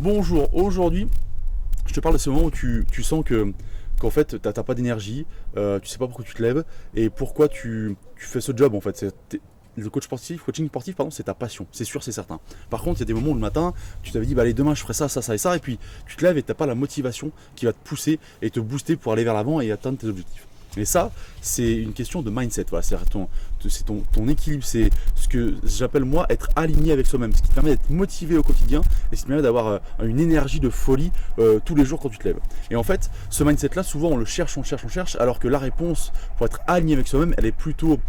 Bonjour, aujourd'hui je te parle de ce moment où tu sens qu'en fait t'as pas d'énergie, tu sais pas pourquoi tu te lèves et pourquoi tu fais ce job en fait. Le coaching sportif, pardon, c'est ta passion, c'est sûr, c'est certain. Par contre, il y a des moments où le matin, tu t'avais dit, bah allez, demain je ferai ça, ça, ça et ça, et puis tu te lèves et t'as pas la motivation qui va te pousser et te booster pour aller vers l'avant et atteindre tes objectifs. Et ça, c'est une question de mindset. Voilà, c'est ton équilibre, c'est ce que j'appelle moi être aligné avec soi-même, ce qui te permet d'être motivé au quotidien et ce qui te permet d'avoir une énergie de folie tous les jours quand tu te lèves. Et en fait, ce mindset-là, souvent on le cherche, alors que la réponse pour être aligné avec soi-même, elle est plutôt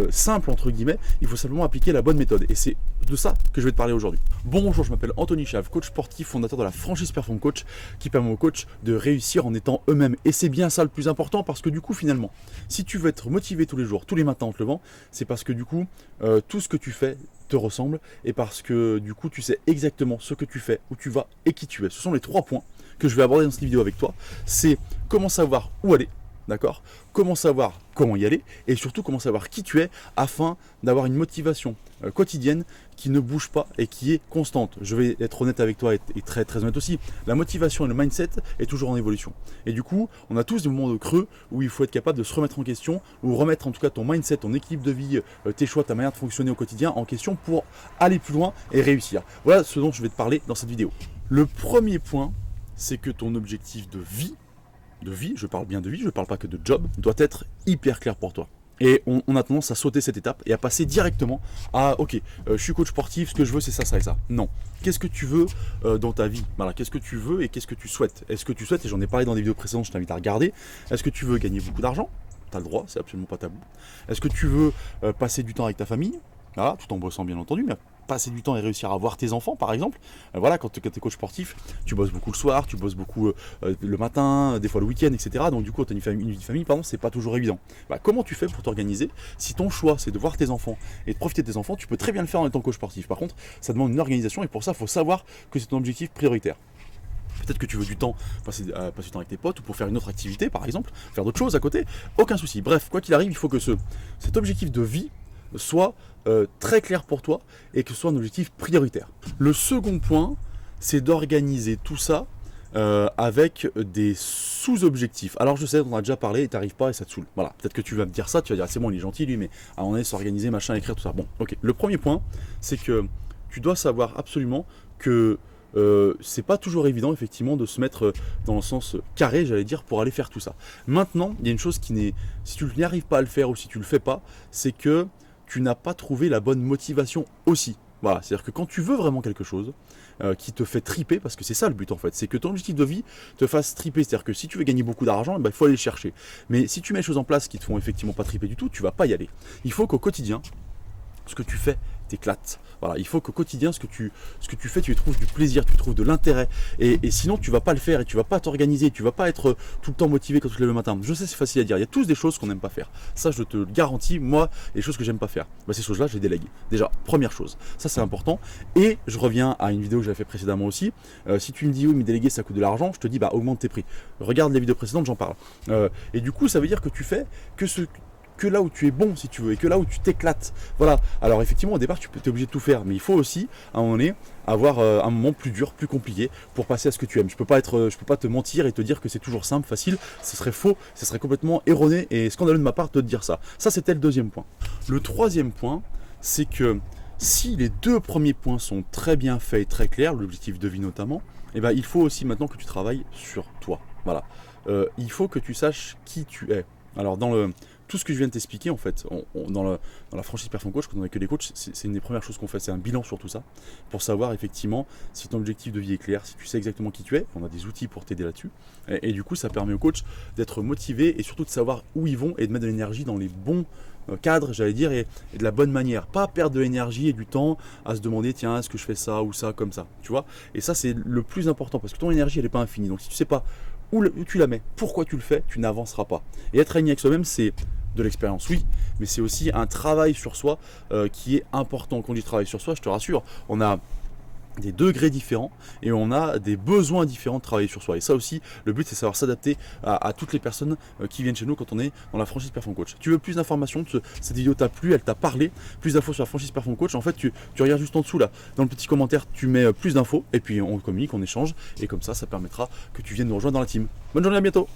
simple entre guillemets. Il faut simplement appliquer la bonne méthode. Et c'est de ça que je vais te parler aujourd'hui. Bonjour, je m'appelle Anthony Chave, coach sportif, fondateur de la franchise Perform Coach, qui permet aux coachs de réussir en étant eux-mêmes. Et c'est bien ça le plus important, parce que du coup, finalement, si tu veux être motivé tous les jours, tous les matins en te levant, c'est parce que du coup, tout ce que tu fais te ressemble et parce que du coup, tu sais exactement ce que tu fais, où tu vas et qui tu es. Ce sont les 3 points que je vais aborder dans cette vidéo avec toi. C'est comment savoir où aller. D'accord ? Comment savoir comment y aller et surtout comment savoir qui tu es afin d'avoir une motivation quotidienne qui ne bouge pas et qui est constante. Je vais être honnête avec toi et très très honnête aussi. La motivation et le mindset est toujours en évolution. Et du coup, on a tous des moments de creux où il faut être capable de se remettre en question ou remettre en tout cas ton mindset, ton équilibre de vie, tes choix, ta manière de fonctionner au quotidien en question pour aller plus loin et réussir. Voilà ce dont je vais te parler dans cette vidéo. Le premier point, c'est que ton objectif de vie, je parle bien de vie, je ne parle pas que de job, doit être hyper clair pour toi. Et on a tendance à sauter cette étape et à passer directement à ok, je suis coach sportif, ce que je veux c'est ça, ça et ça. Non. Qu'est-ce que tu veux dans ta vie ? Voilà, qu'est-ce que tu veux et qu'est-ce que tu souhaites ? Est-ce que tu souhaites, et j'en ai parlé dans des vidéos précédentes, je t'invite à regarder, est-ce que tu veux gagner beaucoup d'argent ? Tu as le droit, c'est absolument pas tabou. Est-ce que tu veux passer du temps avec ta famille ? Voilà, tout en bossant bien entendu, mais passer du temps et réussir à voir tes enfants par exemple. Voilà, quand tu es coach sportif, tu bosses beaucoup le soir, tu bosses beaucoup le matin, des fois le week-end, etc. Donc du coup, tu as une vie de famille, pardon, c'est pas toujours évident. Bah, comment tu fais pour t'organiser ? Si ton choix c'est de voir tes enfants et de profiter de tes enfants, tu peux très bien le faire en étant coach sportif. Par contre, ça demande une organisation et pour ça, il faut savoir que c'est ton objectif prioritaire. Peut-être que tu veux du temps, passer du temps avec tes potes ou pour faire une autre activité par exemple, faire d'autres choses à côté, aucun souci. Bref, quoi qu'il arrive, il faut que cet objectif de vie soit très clair pour toi et que ce soit un objectif prioritaire. Le second point, c'est d'organiser tout ça avec des sous-objectifs. Alors je sais, on en a déjà parlé et t'arrives pas et ça te saoule. Voilà, peut-être que tu vas me dire ça, tu vas dire c'est bon, il est gentil lui, mais à on est s'organiser, machin, écrire tout ça. Bon, ok. Le premier point, c'est que tu dois savoir absolument que c'est pas toujours évident effectivement de se mettre dans le sens carré, j'allais dire, pour aller faire tout ça. Maintenant, il y a une chose qui n'est, si tu n'y arrives pas à le faire ou si tu le fais pas, c'est que tu n'as pas trouvé la bonne motivation aussi. Voilà, c'est-à-dire que quand tu veux vraiment quelque chose qui te fait triper, parce que c'est ça le but en fait, c'est que ton objectif de vie te fasse triper. C'est-à-dire que si tu veux gagner beaucoup d'argent, il faut aller le chercher. Mais si tu mets les choses en place qui te font effectivement pas triper du tout, tu vas pas y aller. Il faut qu'au quotidien, ce que tu fais t'éclate. Voilà, il faut qu'au quotidien, ce que tu fais, tu y trouves du plaisir, tu y trouves de l'intérêt. Et sinon, tu vas pas le faire et tu vas pas t'organiser, tu vas pas être tout le temps motivé quand tu te lèves le matin. Je sais, c'est facile à dire. Il y a tous des choses qu'on n'aime pas faire. Ça, je te le garantis. Moi, les choses que j'aime pas faire, ces choses-là, je les délègue. Déjà, première chose. Ça, c'est important. Et je reviens à une vidéo que j'avais fait précédemment aussi. Si tu me dis oui, mais déléguer, ça coûte de l'argent, je te dis bah augmente tes prix. Regarde les vidéos précédentes, j'en parle. Et du coup, ça veut dire que tu fais que là où tu es bon si tu veux et que là où tu t'éclates. Voilà. Alors effectivement au départ tu es obligé de tout faire, mais il faut aussi à un moment donné avoir un moment plus dur, plus compliqué pour passer à ce que tu aimes. Je peux pas te mentir et te dire que c'est toujours simple, facile, ce serait faux, ce serait complètement erroné et scandaleux de ma part de te dire ça. Ça c'était le deuxième point. Le troisième point, c'est que si les 2 premiers points sont très bien faits et très clairs, l'objectif de vie notamment, il faut aussi maintenant que tu travailles sur toi. Voilà. Il faut que tu saches qui tu es. Alors tout ce que je viens de t'expliquer en fait, dans la franchise Perform Coach, quand on n'est que des coachs, c'est une des premières choses qu'on fait, c'est un bilan sur tout ça, pour savoir effectivement si ton objectif de vie est clair, si tu sais exactement qui tu es, on a des outils pour t'aider là-dessus, et du coup ça permet aux coachs d'être motivés et surtout de savoir où ils vont et de mettre de l'énergie dans les bons cadres, j'allais dire, et de la bonne manière, pas perdre de l'énergie et du temps à se demander tiens est-ce que je fais ça ou ça comme ça, tu vois, et ça c'est le plus important parce que ton énergie elle n'est pas infinie, donc si tu sais pas où tu la mets, pourquoi tu le fais, tu n'avanceras pas. Et être aligné avec soi-même, c'est de l'expérience, oui, mais c'est aussi un travail sur soi qui est important. Quand on dit travail sur soi, je te rassure, on a des degrés différents et on a des besoins différents de travailler sur soi. Et ça aussi, le but c'est de savoir s'adapter à toutes les personnes qui viennent chez nous quand on est dans la franchise Perform Coach. Tu veux plus d'informations, cette vidéo t'a plu, elle t'a parlé, plus d'infos sur la franchise Perform Coach, en fait tu regardes juste en dessous là, dans le petit commentaire tu mets plus d'infos et puis on communique, on échange et comme ça permettra que tu viennes nous rejoindre dans la team. Bonne journée, à bientôt.